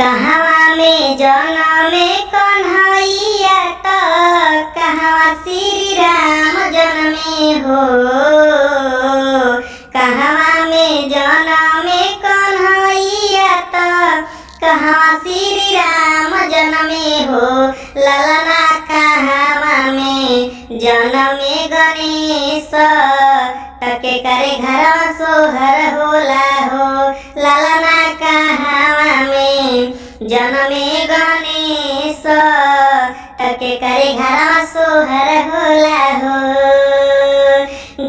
कहवा में जनमे कन्हैया त कहवा श्री राम जनमे हो। कहवा में जनमे कन्हैया त कहवा श्री राम जनमे हो। ललना कहवा में जनमे गणेश टके करे घरवा सोहर होला हो। ललना कहवा में जनमे गणेश टके करे घरवा सोहर होला हो।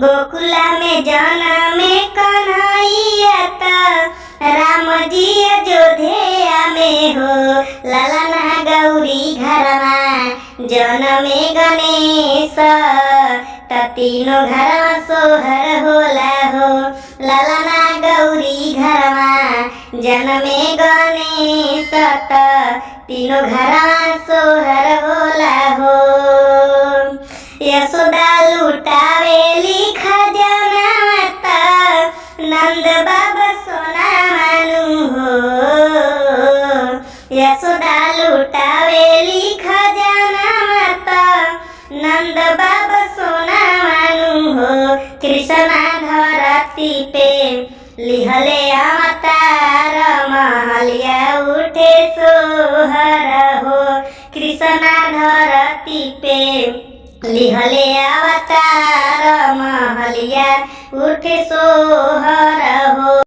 गोकुला में जनमे कन्हैया त राम जी अयोध्या में हो। ललना गौरी घरवा जनमे गणेश त तीनों घरवा सोहर होला हो। ललना गौरी घरवा जनमे गणेश त तीनों घरवा सोहर होला हो। यशोदा लुटावेली खजाना त नंद बाबा सोना मानु हो। यशोदा लुटावेली खजाना त नंद बाबा सोना मानु हो। कृष्णा धरती पे लिहले अवतार महलिया उठे सोहर हो। कृष्णा धरती पे लिहले अवतार महलिया उठे सोहर हो।